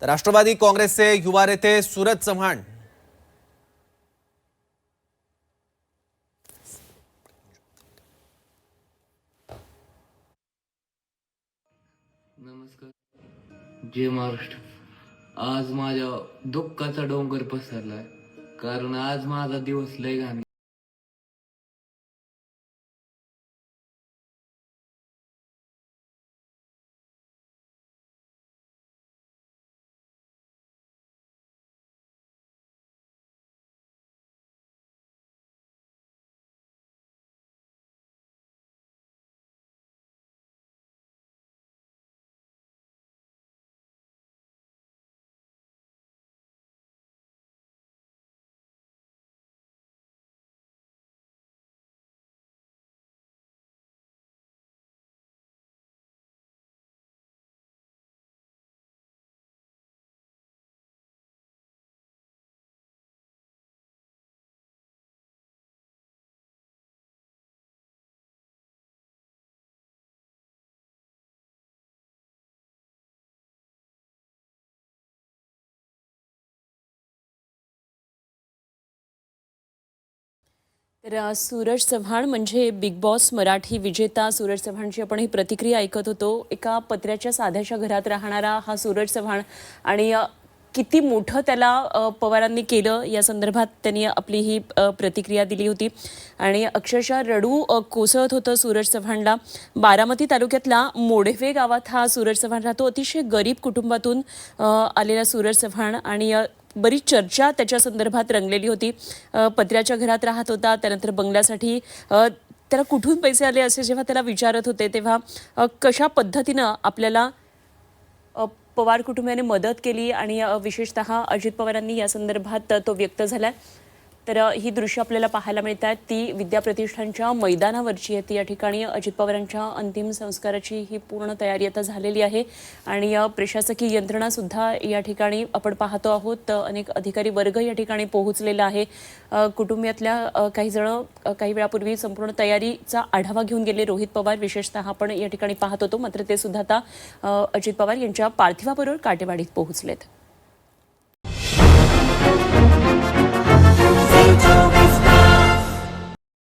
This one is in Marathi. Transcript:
तर राष्ट्रवादी काँग्रेसचे युवा नेते सूरज चव्हाण नमस्कार. जय महाराष्ट्र. आज माझ्या दुःखाचा डोंगर पसरलाय, कारण आज माझा दिवस लय घाण. तर सूरज चव्हाण म्हणजे बिग बॉस मराठी विजेता सूरज चव्हाणची आपण ही प्रतिक्रिया ऐकत होतो. एका पत्र्याच्या साध्याच्या घरात राहणारा हा सूरज चव्हाण आणि किती मोठं त्याला पवारांनी केलं या संदर्भात त्यांनी आपली ही प्रतिक्रिया दिली होती आणि अक्षरशः रडू कोसळत होतं सूरज चव्हाणला. बारामती तालुक्यातला मोढवे गावात हा सूरज चव्हाण राहतो. अतिशय गरीब कुटुंबातून आलेला सूरज चव्हाण आणि बरीच चर्चा त्याच्या संदर्भात रंगलेली होती. पत्र्याच्या घरात राहत होता, त्यानंतर बंगल्यासाठी त्याला कुठून पैसे आले असे जेव्हा त्याला विचारत होते तेव्हा कशा पद्धतीनं आपल्याला पवार कुटुंबियाने मदत केली आणि विशेषतः अजित पवारांनी या संदर्भात तो व्यक्त झाला. तर ही दृश्य आपल्याला पाहायला मिळतात ती विद्याप्रतिष्ठानच्या मैदानावरची आहे. ती या ठिकाणी अजित पवारांच्या अंतिम संस्काराची ही पूर्ण तयारी आता झालेली आहे आणि प्रशासकीय यंत्रणा सुद्धा या ठिकाणी आपण पाहतो आहोत. अनेक अधिकारी वर्ग या ठिकाणी पोहोचलेला आहे. कुटुंबियातल्या काही जण काही वेळापूर्वी संपूर्ण तयारीचा आढावा घेऊन गेले. रोहित पवार विशेषतः आपण या ठिकाणी पाहत होतो, मात्र ते सुद्धा आता अजित पवार यांच्या पार्थिवाबरोबर काटेवाडीत पोहोचलेत.